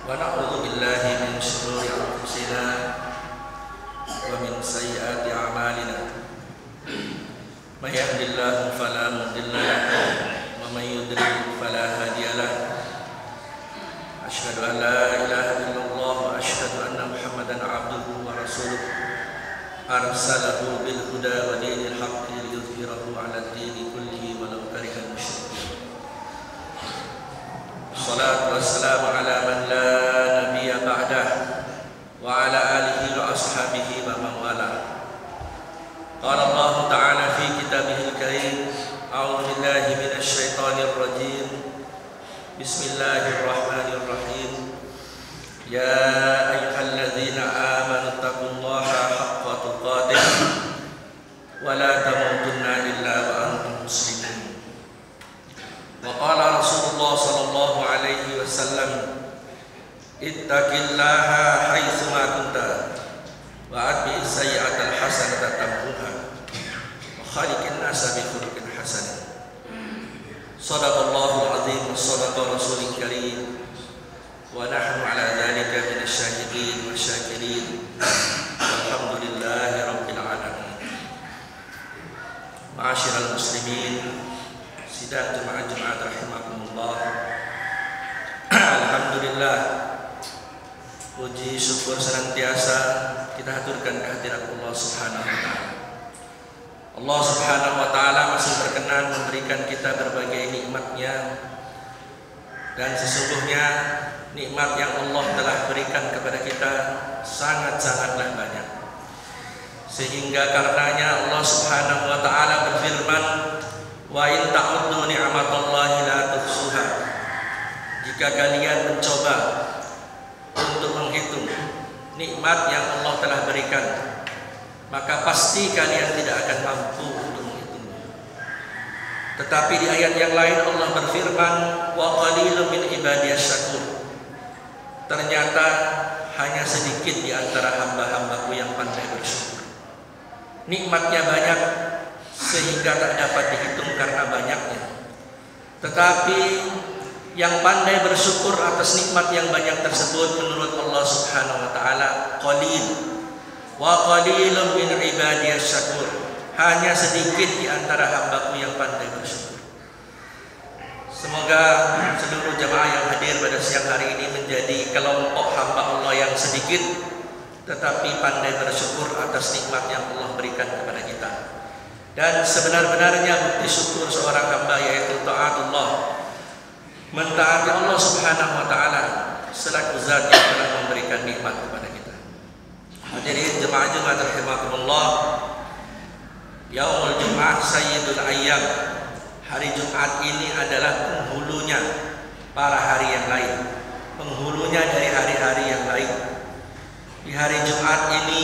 ونعوذ بالله من شرور أنفسنا ومن سيئات أعمالنا من يهد الله فلا مضل له ومن يضلل فلا هادي له أشهد أن لا إله إلا الله وأشهد أن محمدا عبده ورسوله أرسله بالهدى ودين الحق ليظهره على الدين كله ولو كره المشركون الصلاة والسلام على من لا نبي بعده وعلى آله وأصحابه ومن والاه. قال الله تعالى في كتابه الكريم: أعوذ بالله من الشيطان الرجيم. بسم الله الرحمن الرحيم. يا أيها الذين آمنوا اتقوا الله حق تقاته ولا تموتن إلا وأنتم مسلمون. وقال رسول الله صلى الله عليه وسلم: اتق الله حيثما كنت وأتبع السيئة الحسنة تمحوها وخالق الناس بخلق حسن. صدق الله العظيم وصدق رسول الكريم ونحن على ذلك من الشاهدين والشاكرين والحمد لله رب العالمين. Ma'asyiral muslimin, sidang jemaah-jemaah rahimakumullah. Alhamdulillah, puji syukur senantiasa kita haturkan kehadirat Allah Subhanahu wa taala. Allah Subhanahu wa taala masih berkenan memberikan kita berbagai nikmat-Nya, dan sesungguhnya nikmat yang Allah telah berikan kepada kita sangat-sangatlah banyak. Sehingga karenanya Allah Subhanahu wa taala berfirman: wa in ta'uddu ni'matallahi la tuhsuha. Jika kalian mencoba untuk menghitung nikmat yang Allah telah berikan, maka pasti kalian tidak akan mampu untuk menghitungnya. Tetapi di ayat yang lain Allah berfirman: wa qalilun min ibadiyas syakur. Ternyata hanya sedikit di antara hamba-hambaku yang pandai bersyukur. Nikmatnya banyak sehingga tak dapat dihitung karena banyaknya. Tetapi yang pandai bersyukur atas nikmat yang banyak tersebut menurut Allah Subhanahu wa taala qalil. Wa qalilun min ibadiyas syakur. Hanya sedikit di antara hambaku yang pandai bersyukur. Semoga seluruh jemaah yang hadir pada siang hari ini menjadi kelompok hamba Allah yang sedikit tetapi pandai bersyukur atas nikmat yang Allah berikan kepada kita. Dan sebenar-benarnya bukti syukur seorang hamba yaitu taatullah, mentaati Allah Subhanahu wa taala selaku zat yang telah memberikan nikmat kepada kita. Hadirin jemaah-jemaah rahimakumullah, Yaumul Jum'ah Sayyidul Ayyam. Hari Jumat ini adalah penghulunya para hari yang lain, penghulunya dari hari-hari yang lain. Di hari Jumat ini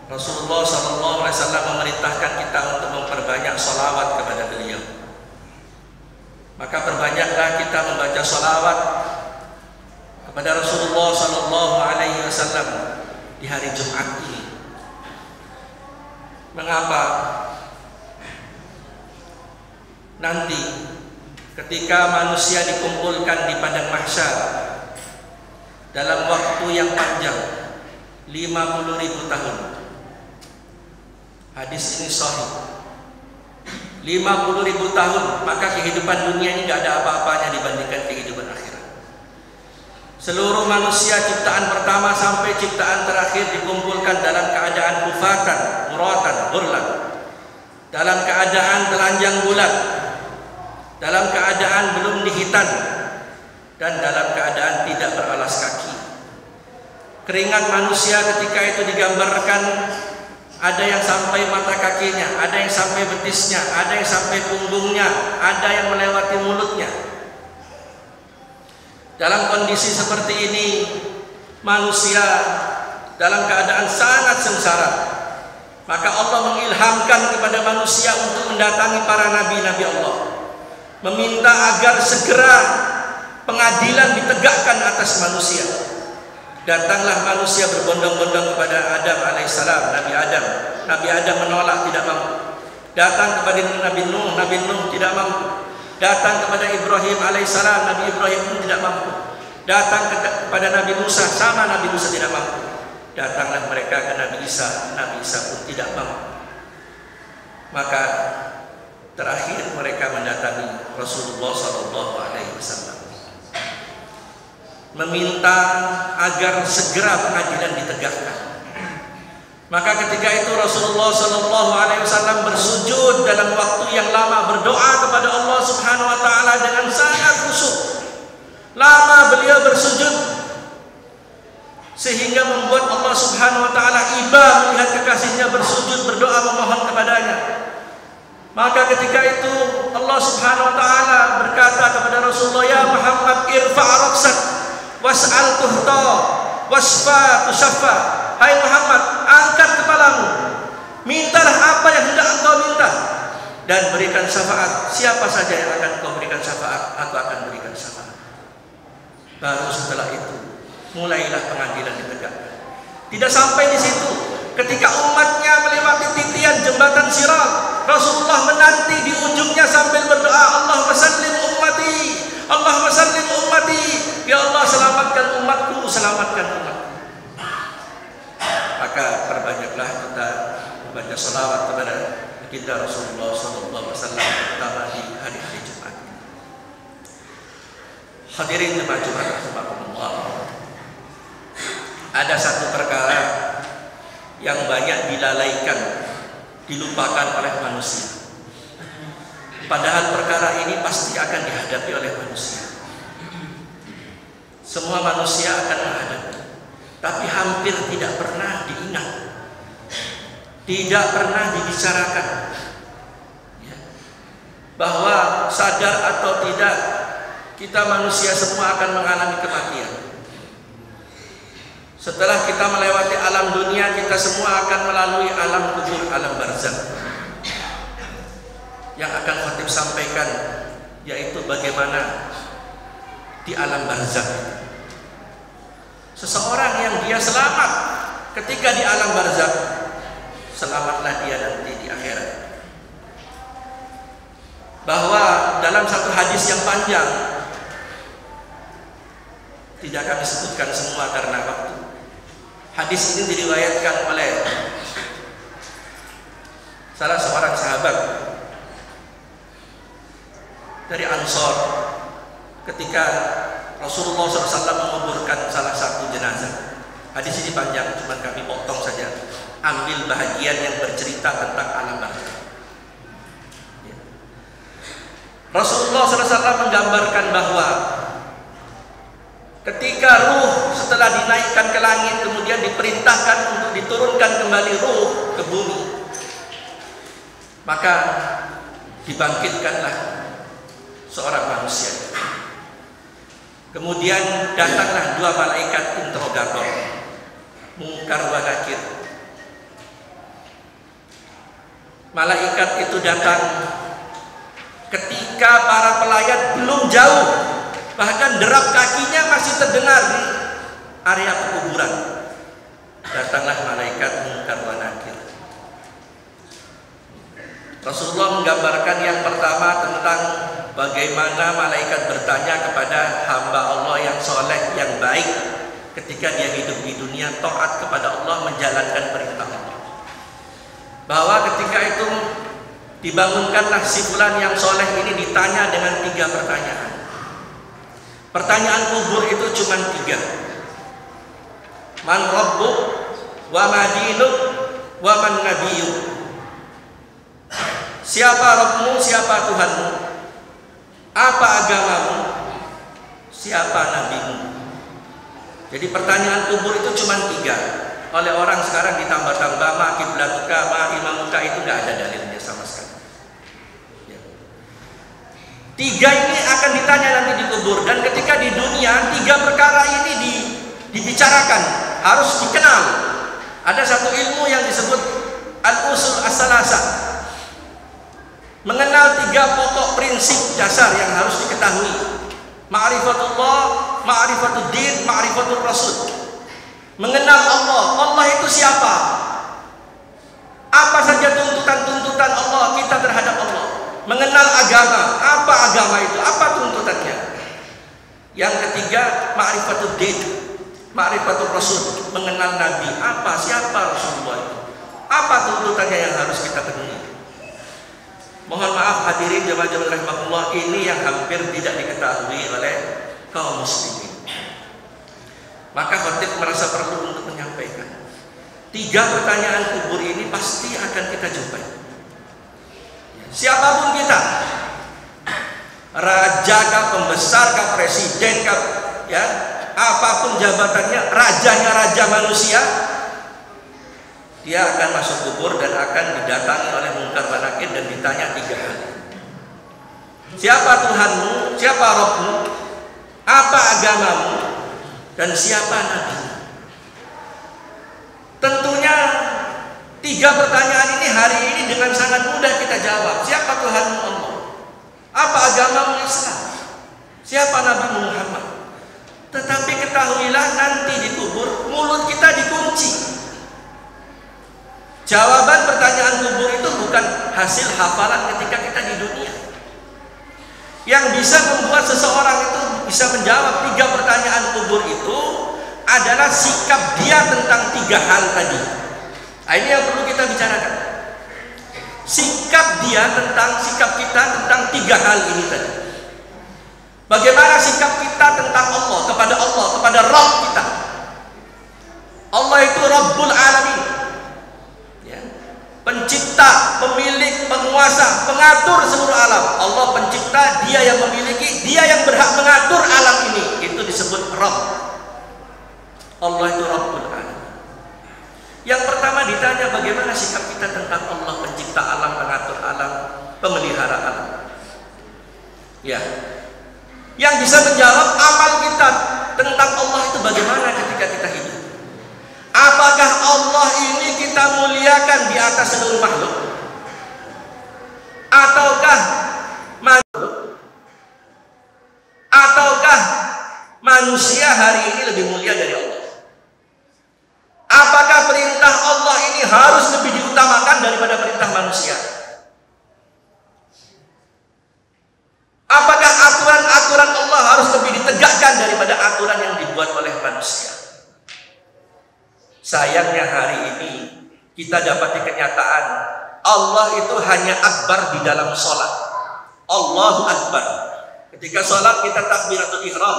Rasulullah SAW memerintahkan kita untuk memperbanyak sholawat kepada beliau. Maka perbanyaklah kita membaca sholawat kepada Rasulullah SAW di hari Jumat ini. Mengapa? Nanti ketika manusia dikumpulkan di padang mahsyar dalam waktu yang panjang 50.000 tahun. Hadis ini sahih. 50.000 tahun, maka kehidupan dunia ini tidak ada apa-apanya dibandingkan kehidupan akhirat. Seluruh manusia ciptaan pertama sampai ciptaan terakhir dikumpulkan dalam keadaan kufatan, muratan, hurlan, dalam keadaan telanjang bulat, dalam keadaan belum dihitan, dan dalam keadaan tidak beralas kaki. Keringat manusia ketika itu digambarkan, ada yang sampai mata kakinya, ada yang sampai betisnya, ada yang sampai punggungnya, ada yang melewati mulutnya. Dalam kondisi seperti ini, manusia dalam keadaan sangat sengsara. Maka Allah mengilhamkan kepada manusia untuk mendatangi para nabi-nabi Allah, meminta agar segera pengadilan ditegakkan atas manusia. Datanglah manusia berbondong-bondong kepada Adam alaihissalam, Nabi Adam. Nabi Adam menolak, tidak mampu. Datang kepada Nabi Nuh tidak mampu. Datang kepada Ibrahim alaihissalam, Nabi Ibrahim pun tidak mampu. Datang kepada Nabi Musa, sama Nabi Musa tidak mampu. Datanglah mereka ke Nabi Isa pun tidak mampu. Maka terakhir mereka mendatangi Rasulullah SAW, meminta agar segera pengadilan ditegakkan. Maka ketika itu Rasulullah SAW bersujud dalam waktu yang lama, berdoa kepada Allah Subhanahu Wa Taala dengan sangat khusyuk. Lama beliau bersujud sehingga membuat Allah Subhanahu Wa Taala iba melihat kekasihnya bersujud berdoa memohon kepadanya. Maka ketika itu Allah Subhanahu Wa Taala berkata kepada Rasulullah, ya Muhammad, irfa' raksak was'al tuhta wasfa tusaffa. Hai Muhammad, angkat kepalamu, mintalah apa yang hendak engkau minta, dan berikan syafaat. Siapa saja yang akan kau berikan syafaat, aku akan berikan syafaat. Baru setelah itu mulailah pengadilan ditegakkan. Tidak sampai di situ, ketika umatnya melewati titian jembatan Sirat, Rasulullah menanti di ujungnya sambil berdoa, Allahumma sallim ummati, Allahumma sallim ummati, ya Allah selamatkan umatku, selamatkan umatku. Maka perbanyaklah kita membaca salawat kepada kita Rasulullah SAW, terutama di hari-hari Jumat. Hadirin jemaah Jumat rahimakumullah. Ada satu perkara yang banyak dilalaikan, dilupakan oleh manusia. Padahal perkara ini pasti akan dihadapi oleh manusia. Semua manusia akan menghadapi, tapi hampir tidak pernah diingat, tidak pernah dibicarakan, bahwa sadar atau tidak kita manusia semua akan mengalami kematian. Setelah kita melewati alam dunia, kita semua akan melalui alam kubur, alam barzakh. Yang akan khatib sampaikan yaitu bagaimana di alam barzakh. Seseorang yang dia selamat ketika di alam barzakh, selamatlah dia nanti di akhirat. Bahwa dalam satu hadis yang panjang, tidak kami sebutkan semua karena waktu. Hadis ini diriwayatkan oleh salah seorang sahabat dari Ansor ketika Rasulullah SAW menguburkan salah satu jenazah. Hadis ini panjang, cuma kami potong saja, ambil bahagian yang bercerita tentang alam barzakh. Rasulullah SAW menggambarkan bahwa ketika ruh setelah dinaikkan ke langit, kemudian diperintahkan untuk diturunkan kembali ruh ke bumi, maka dibangkitkanlah seorang manusia. Kemudian datanglah dua malaikat interrogator, Munkar wa Nakir. Malaikat itu datang ketika para pelayat belum jauh, bahkan derap kakinya masih terdengar di area pekuburan. Datanglah malaikat Munkar wa Nakir. Rasulullah menggambarkan yang pertama tentang bagaimana malaikat bertanya kepada hamba Allah yang soleh, yang baik, ketika dia hidup di dunia, taat kepada Allah, menjalankan perintah Allah. Bahwa ketika itu dibangunkanlah si fulan yang soleh ini, ditanya dengan 3 pertanyaan. Pertanyaan kubur itu cuma 3. Man rabbuk, wa ma dinuk, wa man nabiyuk. Siapa Rabbmu, siapa Tuhanmu, apa agamamu, siapa nabimu. Jadi pertanyaan kubur itu cuma 3. Oleh orang sekarang ditambah-tambah ma kiblatuka, ma imamuka, itu nggak ada dalilnya sama sekali. 3 ini akan ditanya nanti di kubur. Dan ketika di dunia 3 perkara ini dibicarakan, harus dikenal. Ada satu ilmu yang disebut al-usul as-salasa, mengenal 3 pokok prinsip dasar yang harus diketahui. Ma'rifatullah, ma'rifatuddin, ma'rifatul rasul. Mengenal Allah. Allah itu siapa? Apa saja tuntutan-tuntutan Allah kita terhadap Allah. Mengenal agama. Apa agama itu? Apa tuntutannya? Yang ketiga, ma'rifatul din, ma'rifatul rasul, mengenal Nabi. Siapa Rasulullah itu? Apa tuntutannya yang harus kita penuhi? Mohon maaf hadirin jamaah rahimahullah, ini yang hampir tidak diketahui oleh kaum muslimin. Maka khatib merasa perlu untuk menyampaikan 3 pertanyaan kubur ini pasti akan kita jumpai. Siapapun kita, raja kah, pembesar kah, presiden kah, ya, apapun jabatannya, rajanya raja manusia, dia akan masuk kubur dan akan didatangi oleh Munkar wa Nakir dan ditanya 3 hal. Siapa Tuhanmu? Siapa Rabbmu? Apa agamamu? Dan siapa nabimu? Tentunya 3 pertanyaan ini hari ini dengan sangat mudah kita jawab. Siapa Tuhanmu? Allah. Apa agamamu? Islam. Siapa Nabi Muhammad? Tetapi ketahuilah nanti di kubur mulut kita dikunci. Jawaban pertanyaan kubur itu bukan hasil hafalan ketika kita di dunia. Yang bisa membuat seseorang itu bisa menjawab 3 pertanyaan kubur itu adalah sikap dia tentang 3 hal tadi. Nah, ini yang perlu kita bicarakan. Sikap kita tentang 3 hal ini tadi. Bagaimana sikap kita tentang Allah, kepada Rabb kita. Allah itu Rabbul Alamin, ya, pencipta, pemilik, penguasa, pengatur seluruh alam. Allah pencipta, dia yang memiliki, dia yang berhak mengatur alam ini. Itu disebut Rabb. Allah itu Rabbul Alamin. Yang pertama ditanya bagaimana sikap kita tentang Allah, pencipta alam, pengatur alam, pemelihara alam. Ya, yang bisa menjawab amal kita tentang Allah itu bagaimana ketika kita hidup. Apakah Allah ini kita muliakan di atas seluruh makhluk? Ataukah manusia hari ini lebih mulia dari Allah? Apakah perintah Allah ini harus lebih diutamakan daripada perintah manusia? Apakah aturan-aturan Allah harus lebih ditegakkan daripada aturan yang dibuat oleh manusia? Sayangnya hari ini kita dapati kenyataan Allah itu hanya akbar di dalam sholat. Allahu Akbar. Ketika sholat kita takbiratul ihram,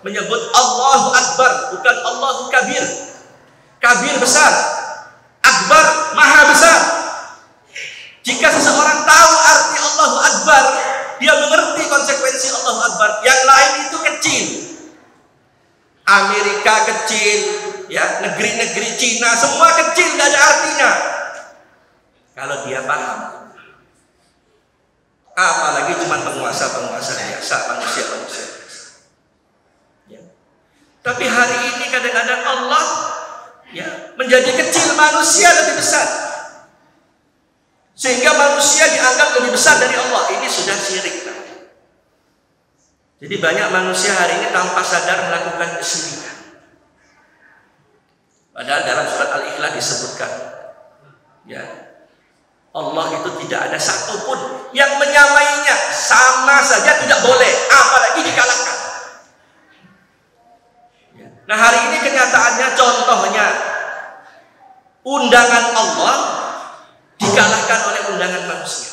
menyebut Allahu Akbar, bukan Allahu Kabir. Kabir besar, akbar maha besar. Jika seseorang tahu arti Allahu Akbar, dia mengerti konsekuensi Allahu Akbar. Yang lain itu kecil. Amerika kecil, ya, negeri-negeri Cina semua kecil, gak ada artinya kalau dia paham. Apalagi cuma penguasa-penguasa biasa, manusia-manusia biasa. Ya. Tapi hari ini kadang-kadang Allah, ya, menjadi kecil, manusia lebih besar, sehingga manusia dianggap lebih besar dari Allah. Ini sudah syirik. Jadi banyak manusia hari ini tanpa sadar melakukan kesyirikan. Padahal dalam surat Al-Ikhlas disebutkan, ya, Allah itu tidak ada satupun yang menyamainya, sama saja tidak boleh, apalagi dikalahkan. Ya. Nah hari ini kenyataannya, contohnya undangan Allah dikalahkan oleh undangan manusia.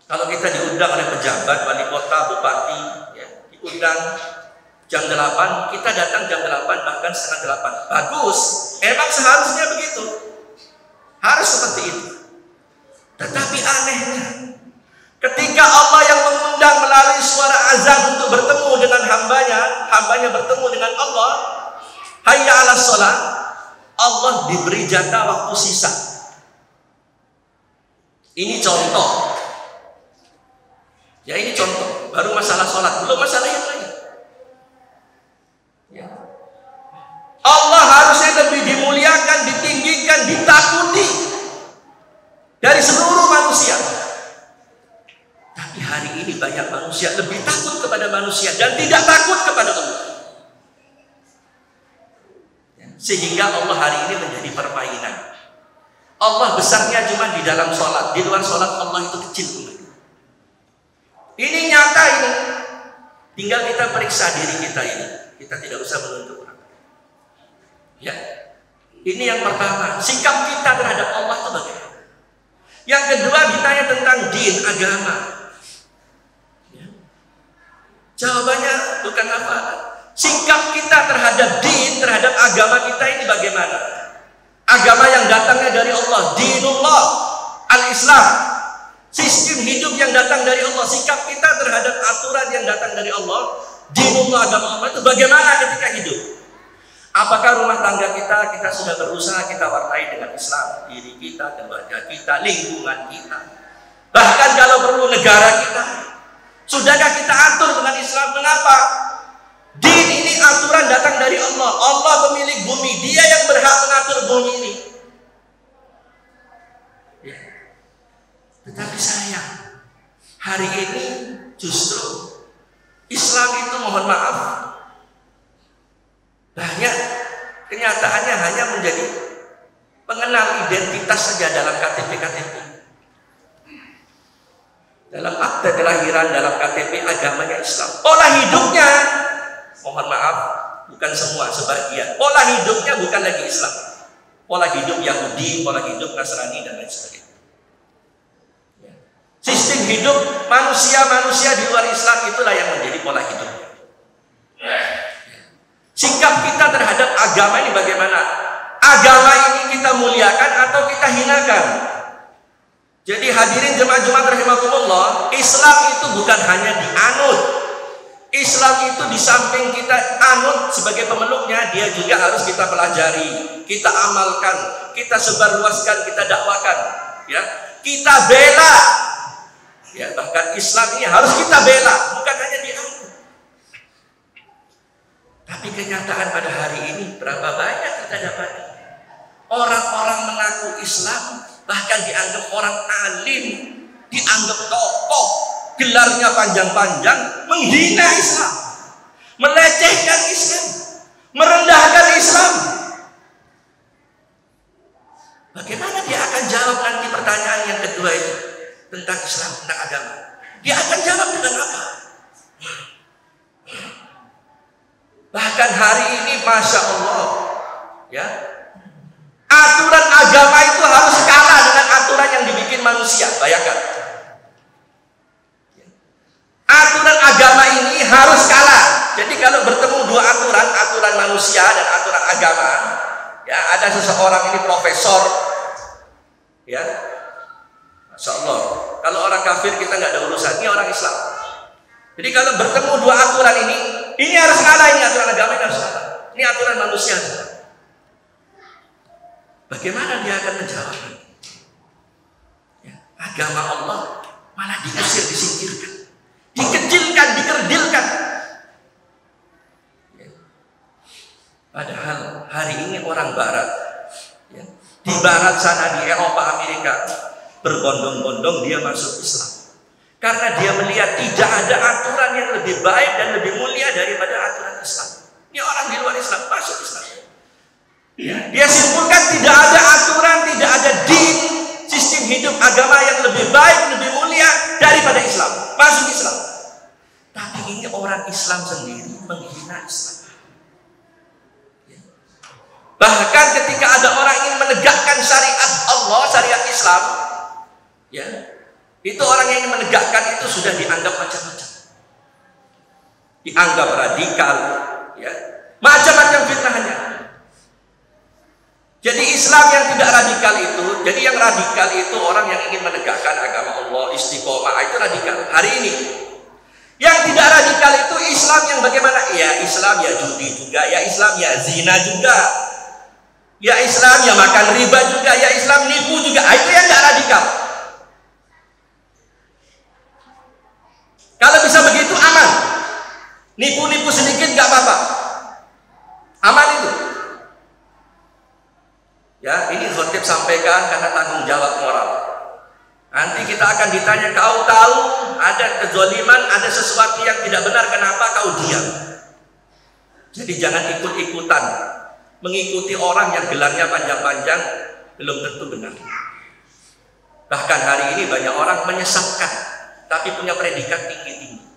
Kalau kita diundang oleh pejabat, wali kota, bupati, ya, diundang jam 8, kita datang jam 8, bahkan setengah 8. Bagus, emang seharusnya begitu, harus seperti itu. Tetapi anehnya, ketika Allah yang mengundang melalui suara azan untuk bertemu dengan hambanya bertemu dengan Allah, hayya 'alas shalah, Allah diberi jatah waktu sisa. Ini contoh. Ya, ini contoh, baru masalah sholat, belum masalah yang lain. Ya. Allah harusnya lebih dimuliakan, ditinggikan, ditakuti dari seluruh manusia. Tapi hari ini banyak manusia lebih takut kepada manusia dan tidak takut kepada Allah. Ya. Sehingga Allah hari ini menjadi permainan. Allah besarnya cuma di dalam sholat, di luar sholat Allah itu kecil. Ini nyata ini. Tinggal kita periksa diri kita ini. Kita tidak usah menuntut orang. Ya. Ini yang pertama, sikap kita terhadap Allah itu bagaimana? Yang kedua, ditanya tentang din, agama. Ya. Jawabannya bukan apa. Sikap kita terhadap din, terhadap agama kita ini bagaimana? Agama yang datangnya dari Allah, dinullah, al-Islam. Sistem hidup yang datang dari Allah, sikap kita terhadap aturan yang datang dari Allah, dinullah, agama Allah itu bagaimana ketika hidup? Apakah rumah tangga kita sudah berusaha kita warnai dengan Islam, diri kita, keluarga kita, lingkungan kita, bahkan kalau perlu negara kita, sudahkah kita atur dengan Islam? Mengapa? Din ini aturan datang dari Allah. Allah pemilik bumi, Dia yang berhak mengatur bumi ini. Ya. Tetapi sayang, hari ini justru Islam itu, mohon maaf, banyak kenyataannya hanya menjadi pengenal identitas saja dalam KTP-KTP. Dalam akte kelahiran, dalam KTP agamanya Islam. Pola hidupnya, mohon maaf, bukan semua, sebagian. Pola hidupnya bukan lagi Islam. Pola hidup Yahudi, pola hidup Nasrani, dan lain sebagainya. Sistem hidup manusia-manusia di luar Islam itulah yang menjadi pola hidupnya. Sikap kita terhadap agama ini bagaimana? Agama ini kita muliakan atau kita hinakan? Jadi hadirin jemaah Jumat rahimakumullah, Islam itu bukan hanya dianut. Islam itu di samping kita anut sebagai pemeluknya, dia juga harus kita pelajari, kita amalkan, kita sebarluaskan, kita dakwakan, ya, kita bela. Ya, bahkan Islam ini harus kita bela, bukan hanya dianut. Tapi kenyataan pada hari ini berapa banyak kita dapati orang-orang mengaku Islam, bahkan dianggap orang alim, dianggap tokoh, gelarnya panjang-panjang, menghina Islam, melecehkan Islam, merendahkan Islam. Bagaimana dia akan jawab nanti pertanyaan yang kedua itu tentang Islam, tentang agama? Dia akan jawab dengan apa? Bahkan hari ini, masya Allah, ya, aturan agama itu harus kalah dengan aturan yang dibikin manusia. Bayangkan, aturan agama ini harus kalah. Jadi kalau bertemu dua aturan, aturan manusia dan aturan agama, ya, ada seseorang ini profesor, ya, masya Allah. Kalau orang kafir kita nggak ada urusan, ini orang Islam. Jadi kalau bertemu dua aturan ini harus kalah, ini aturan agama ini harus kalah. Ini aturan manusia. Bagaimana dia akan menjawab? Ya, agama Allah malah diusir, disingkirkan, dikecilkan, dikerdilkan. Ya. Padahal hari ini orang Barat, ya, di Barat sana, di Eropa, Amerika, berbondong-bondong dia masuk Islam. Karena dia melihat tidak ada aturan yang lebih baik dan lebih mulia daripada aturan Islam. Ini orang di luar Islam masuk Islam. Ya, dia simpulkan tidak ada aturan, tidak ada din, sistem hidup agama yang lebih baik, lebih mulia daripada Islam. Masuk Islam. Tapi ini orang Islam sendiri menghina Islam. Ya. Bahkan ketika ada orang ingin menegakkan syariat Allah, syariat Islam, ya, itu orang yang ingin menegakkan itu sudah dianggap macam-macam, dianggap radikal, ya, macam-macam fitnahnya. Jadi Islam yang tidak radikal itu, jadi yang radikal itu orang yang ingin menegakkan agama Allah, istiqomah, itu radikal. Hari ini yang tidak radikal itu Islam yang bagaimana? Ya Islam ya judi juga, ya Islam ya zina juga, ya Islam ya makan riba juga, ya Islam nipu juga. Itu yang tidak radikal. Kalau bisa begitu aman, nipu-nipu sedikit nggak apa-apa, aman itu. Ya, ini khotib sampaikan karena tanggung jawab moral. Nanti kita akan ditanya, kau tahu ada kezaliman, ada sesuatu yang tidak benar, kenapa kau diam? Jadi jangan ikut-ikutan mengikuti orang yang gelarnya panjang-panjang, belum tentu benar. Bahkan hari ini banyak orang menyesatkan tapi punya predikat tinggi-tinggi.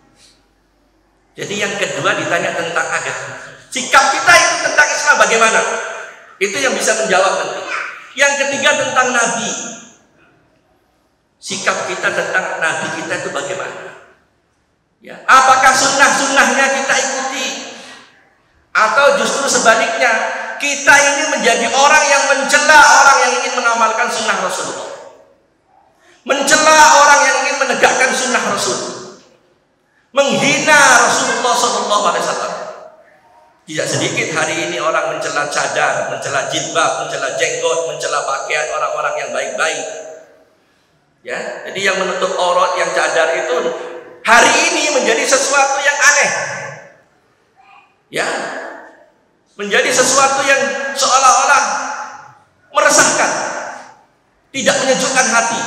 Jadi yang kedua ditanya tentang agama. Sikap kita itu tentang Islam bagaimana? Itu yang bisa menjawab nanti. Yang ketiga tentang Nabi. Sikap kita tentang Nabi kita itu bagaimana? Ya, apakah sunnah-sunnahnya kita ikuti? Atau justru sebaliknya, kita ini menjadi orang yang mencela orang yang ingin mengamalkan sunnah Rasulullah, mencela orang yang ingin menegakkan sunnah Rasul, menghina Rasulullah SAW. Tidak sedikit hari ini orang mencela cadar, mencela jilbab, mencela jenggot, mencela pakaian orang-orang yang baik-baik. Ya, jadi yang menutup aurat, yang cadar itu hari ini menjadi sesuatu yang aneh. Ya, menjadi sesuatu yang seolah-olah meresahkan, tidak menyejukkan hati.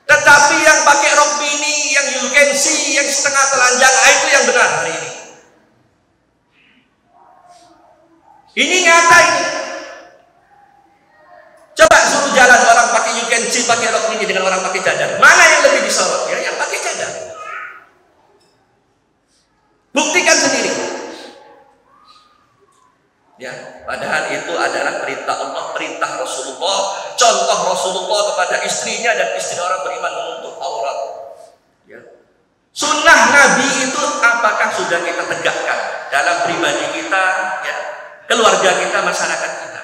Tetapi yang pakai rok mini, yang you can see, yang setengah telanjang, itu yang benar hari ini. Ini nyata ini. Coba suruh jalan orang pakai you can see, pakai rok mini dengan orang pakai cadar. Mana yang lebih disorot? Ya, yang pakai cadar. Buktikan sendiri. Ya, padahal itu adalah perintah Allah, perintah Rasulullah, contoh Rasulullah kepada istrinya dan istri orang beriman menutup aurat. Ya. Sunnah Nabi itu apakah sudah kita tegakkan dalam pribadi kita, ya, keluarga kita, masyarakat kita?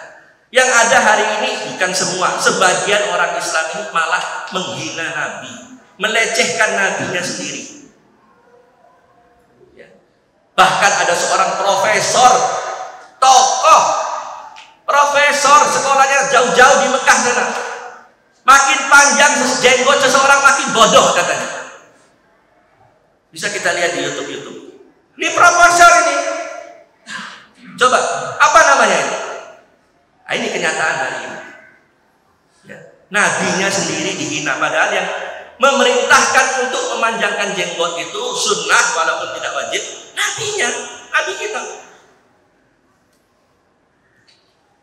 Yang ada hari ini bukan semua, sebagian orang Islam ini malah menghina Nabi, melecehkan Nabinya sendiri. Ya. Bahkan ada seorang profesor, tokoh, profesor, sekolahnya jauh-jauh di Mekah sana. Makin panjang jenggot seseorang makin bodoh katanya. Bisa kita lihat di YouTube. Ini profesor ini. Coba, apa namanya ini? Nah, ini kenyataan hari ini. Ya. Nabinya sendiri dihina, padahal yang memerintahkan untuk memanjangkan jenggot itu sunnah walaupun tidak wajib. Nabinya, Nabi kita.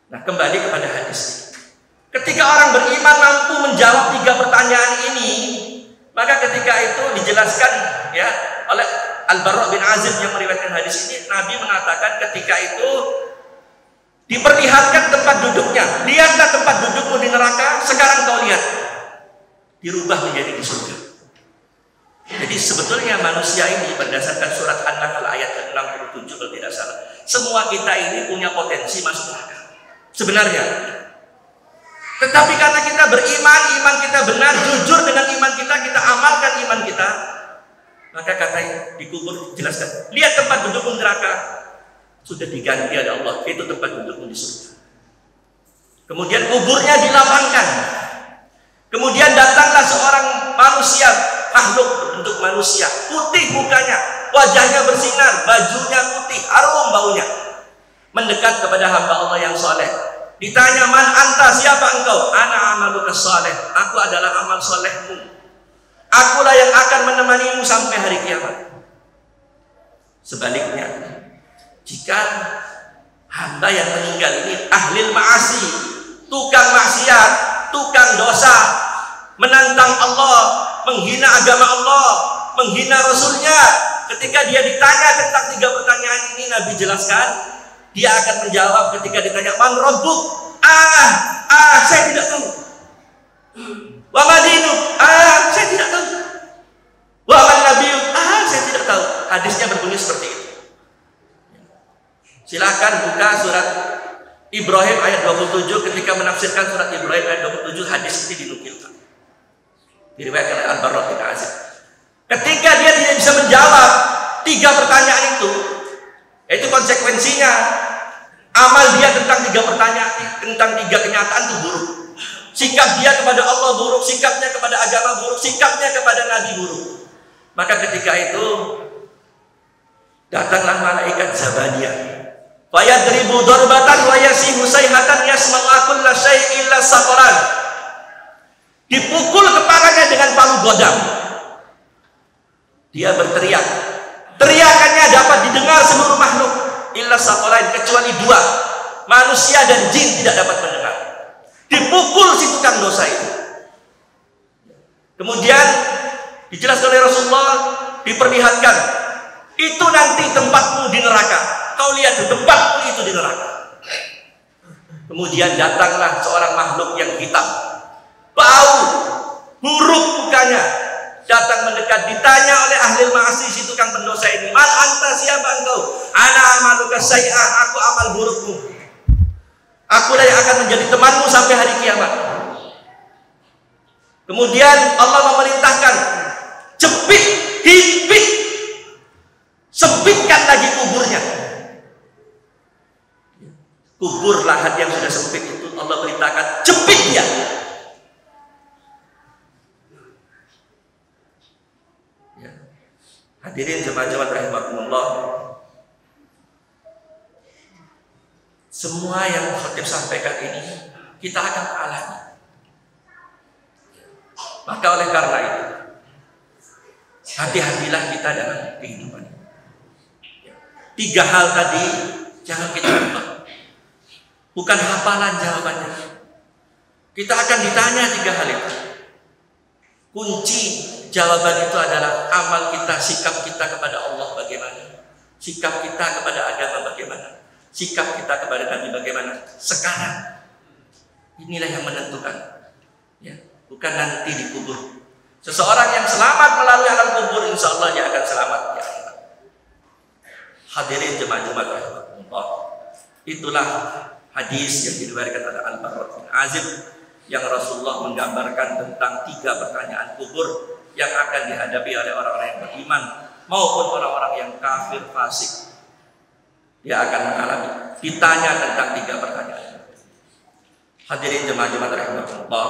Nah, kembali kepada hadis. Ketika orang beriman mampu menjawab 3 pertanyaan ini, maka ketika itu dijelaskan ya oleh Al-Barra bin Azib yang meriwayatkan hadis ini, Nabi mengatakan ketika itu diperlihatkan tempat duduknya. Lihatlah tempat dudukmu di neraka, sekarang kau lihat dirubah menjadi di surga. Jadi sebetulnya manusia ini berdasarkan surat An-Nahl ayat ke-67 kalau tidak salah, semua kita ini punya potensi masuk neraka sebenarnya. Tetapi karena kita beriman, iman kita benar, jujur dengan iman kita, kita amalkan iman kita, maka katanya dikubur, jelaskan, lihat tempat dudukmu neraka, sudah diganti oleh Allah, itu tempat dudukmu di surga. Kemudian kuburnya dilapangkan. Kemudian datanglah seorang manusia, makhluk bentuk manusia, putih mukanya, wajahnya bersinar, bajunya putih, harum baunya, mendekat kepada hamba Allah yang soleh. Ditanya, man anta, siapa engkau? Ana amaluka soleh, aku adalah amal solehmu, akulah yang akan menemanimu sampai hari kiamat. Sebaliknya, jika hamba yang meninggal ini ahlil ma'asi, tukang maksiat, tukang dosa, menantang Allah, menghina agama Allah, menghina Rasulnya, ketika dia ditanya tentang 3 pertanyaan ini, Nabi jelaskan, dia akan menjawab ketika ditanya, man rabbuk? Saya tidak tahu. Wa madinuk? Saya tidak tahu. Wa man nabiyuk? Saya tidak tahu. Hadisnya berbunyi seperti itu. Silakan buka surat Ibrahim ayat 27, ketika menafsirkan surat Ibrahim ayat 27, hadis ini dinukilkan. Diriwayatkan oleh Al-Barra bin Azib. Ketika dia tidak bisa menjawab 3 pertanyaan itu, yaitu konsekuensinya amal dia tentang 3 pertanyaan, tentang 3 kenyataan itu buruk. Sikap dia kepada Allah buruk, sikapnya kepada agama buruk, sikapnya kepada Nabi buruk. Maka ketika itu datanglah malaikat Zabaniyah. Wa yadribu darbatan wa yasihu sayhatan yasma'u kulla syai'in illa saqaran. Dipukul kepalanya dengan palu godam. Dia berteriak. Teriakannya dapat didengar seluruh makhluk illa saqalain, kecuali 2, manusia dan jin tidak dapat mendengar. Dipukul si tukang dosa itu. Kemudian dijelaskan oleh Rasulullah, diperlihatkan Itu nanti tempatmu di neraka. Kau lihat tempatmu itu di neraka. Kemudian datanglah seorang makhluk yang hitam, bau, buruk mukanya, datang mendekat, ditanya oleh ahli ma'asi, si tukang pendosa ini, "Man anta, siapa engkau?" "Ana amaluka sayyi'ah, aku amal burukmu. Akulah yang akan menjadi temanmu sampai hari kiamat." Kemudian Allah memerintahkan, jepit, himpit, sempitkan lagi kuburnya. Kubur lahat yang sudah sempit itu Allah perintahkan, jepit dia. Ya. Hadirin jemaah-jemaah rahimakumullah, semua yang khatib sampaikan ini kita akan alami. Maka oleh karena itu, hati-hatilah kita dalam kehidupan. 3 hal tadi jangan kita lupa. Bukan hafalan jawabannya. Kita akan ditanya 3 hal itu. Kunci jawaban itu adalah amal kita, sikap kita kepada Allah bagaimana, sikap kita kepada agama bagaimana, sikap kita kepada Nabi bagaimana sekarang. Inilah yang menentukan, ya, bukan nanti di kubur. Seseorang yang selamat melalui alam kubur, insya Allah dia akan selamat ya. Hadirin jemaah-jemaah rahimahullah, itulah hadis yang diriwayatkan oleh Al-Barra bin Azib yang Rasulullah menggambarkan tentang 3 pertanyaan kubur yang akan dihadapi oleh orang-orang yang beriman maupun orang-orang yang kafir fasik. Dia akan mengalami, ditanya tentang 3 pertanyaan. Hadirin jemaah-jemaah rahimahullah,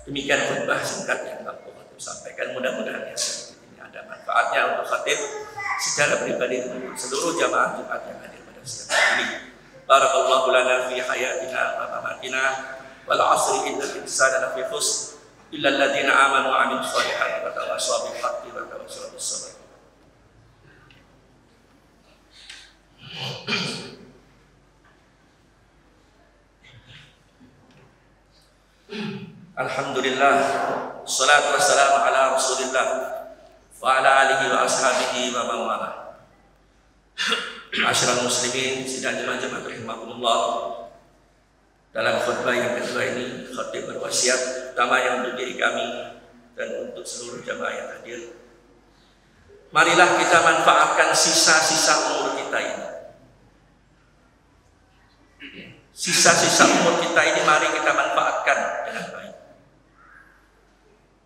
demikian khutbah singkat yang aku sampaikan. Mudah-mudahan ya, ini ada manfaatnya untuk khatib secara pribadi untuk seluruh jamaah Jumat yang hadir pada siang ini. Barakallahu lana fi hayatina wa mamatina wal 'asri innal insana lafi khusr illa alladziina aamanu wa 'amilus shalihati wa tawassaw bil haqqi wa tawassaw bis sabr. Alhamdulillah, salatu wassalamu ala Rasulillah wa ala alihi wa ashabihi wa man wala. Ma'asyiral muslimin, sidang jemaah-jemaah rahimakumullah. Dalam khutbah yang kedua ini, khatib berwasiat utama yang untuk diri kami dan untuk seluruh jemaah yang hadir. Marilah kita manfaatkan sisa-sisa umur kita ini. Sisa-sisa umur kita ini mari kita manfaatkan dengan baik.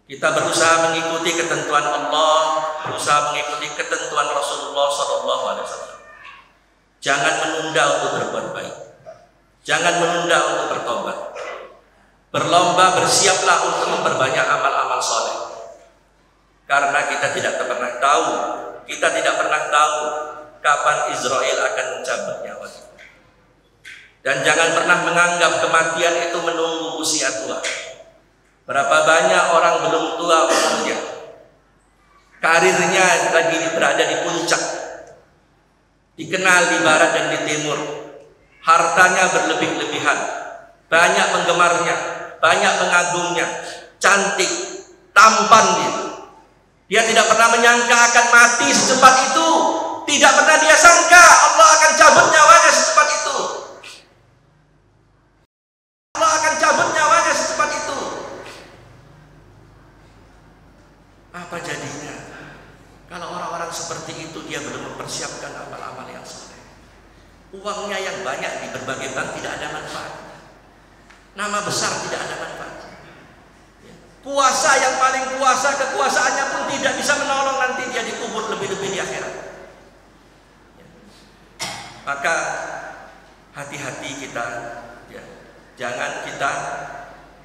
Kita berusaha mengikuti ketentuan Allah, berusaha mengikuti ketentuan Rasulullah SAW. Jangan menunda untuk berbuat baik. Jangan menunda untuk bertobat. Berlomba, bersiaplah untuk memperbanyak amal-amal soleh. Karena kita tidak pernah tahu kapan Israel akan mencabut nyawa kita. Dan jangan pernah menganggap kematian itu menunggu usia tua. Berapa banyak orang belum tua umurnya, karirnya lagi berada di puncak, dikenal di barat dan di timur, hartanya berlebih-lebihan, banyak penggemarnya, banyak pengagumnya, cantik, tampan dia. Dia tidak pernah menyangka akan mati secepat itu. Tidak pernah dia sangka Allah akan cabut nyawanya secepat itu. Allah akan cabut nyawanya secepat itu. Apa jadinya kalau orang-orang seperti itu dia belum mempersiapkan amal-amal yang soleh? Uangnya yang banyak di berbagai bank tidak ada manfaat. Nama besar tidak ada manfaat. Kuasa yang paling kuasa, kekuasaannya pun tidak bisa menolong nanti dia dikubur lebih-lebih di akhirat. Maka hati-hati kita, ya. Jangan kita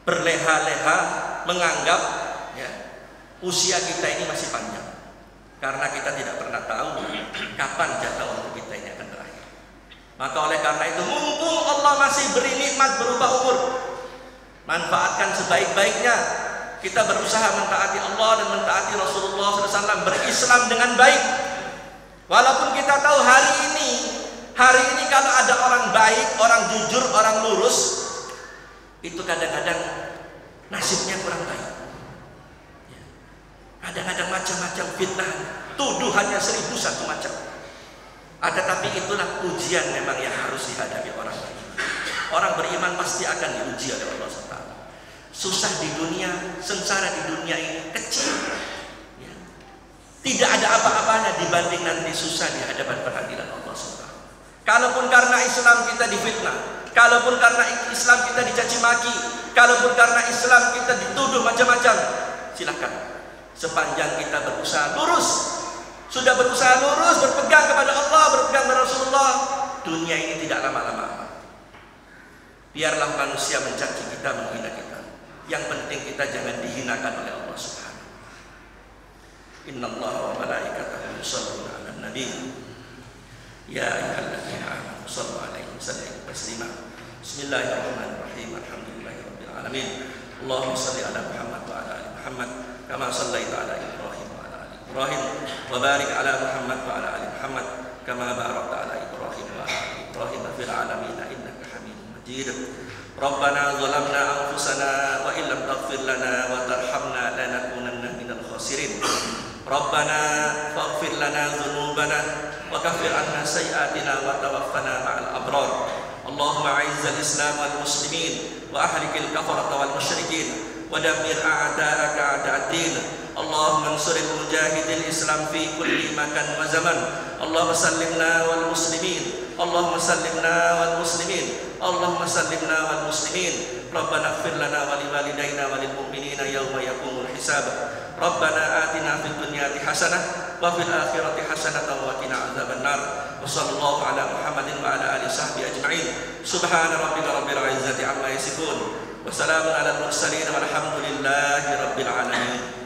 berleha-leha menganggap ya, usia kita ini masih panjang, karena kita tidak pernah tahu kapan jatah umur kita ini akan berakhir. Maka oleh karena itu, mumpung Allah masih beri nikmat berupa umur, manfaatkan sebaik-baiknya. Kita berusaha mentaati Allah dan mentaati Rasulullah SAW, berislam dengan baik. Walaupun kita tahu hari ini kalau ada orang baik, orang jujur, orang lurus, itu kadang-kadang nasibnya kurang baik. Kadang-kadang macam-macam fitnah, tuduhan tuduhannya 1001 macam. Tetapi itulah ujian memang yang harus dihadapi orang beriman. Orang beriman pasti akan diuji oleh Allah SWT. Susah di dunia, sengsara di dunia ini kecil, ya. Tidak ada apa-apanya dibanding nanti susah di hadapan pengadilan Allah SWT. Kalaupun karena Islam kita difitnah, kalaupun karena Islam kita dicaci maki, kalaupun karena Islam kita dituduh macam-macam, silakan. Sepanjang kita berusaha lurus, sudah berusaha lurus, berpegang kepada Allah, berpegang kepada Rasulullah, dunia ini tidak lama-lama. Biarlah manusia mencaci kita, menghina kita. Yang penting kita jangan dihinakan oleh Allah Subhanahu. Innallaha wa malaikatahu yusholluna 'alan nabi. Ya ayyuhalladzina amanu shallu 'alaihi wa sallimu taslima. Bismillahirrahmanirrahim. Alhamdulillahirabbil alamin. Allahumma shalli 'ala Muhammad wa 'ala ali Muhammad kama shallaita 'ala Ibrahim wa 'ala ali Ibrahim wa barik 'ala Muhammad wa 'ala ali Muhammad kama barakta 'ala Ibrahim wa 'ala ali Ibrahim fil 'alamin innaka Hamidum Majid. Rabbana zalamna anfusana wa illam taghfir lana wa tarhamna lanakunanna minal khasirin. Rabbana faghfir lana dhunubana wa kaffir 'anna sayyi'atina wa tawaffana ma'al abrar. Allahumma 'izzal Islam wal muslimin wa ahlikil kafarata wal musyrikin wa dammir a'da'aka a'da'ad-din. Allahumma ansuril mujahidil Islam fi kulli makan wa zaman. Allahumma sallimna wal muslimin. Allahumma sallimna wal muslimin. Allahumma sallimna wal muslimin. Rabbana ighfir lana wa liwalidayna wa lil mu'minina yawma yaqumul hisab. Rabbana atina fid dunya hasanah wa fil akhirati hasanah wa qina adzabannar. Wa sallallahu ala Muhammadin wa ala alihi sahbihi ajma'in. Subhana rabbika rabbil izzati amma yasifun. Wa salamun alal mursalin walhamdulillahi rabbil alamin.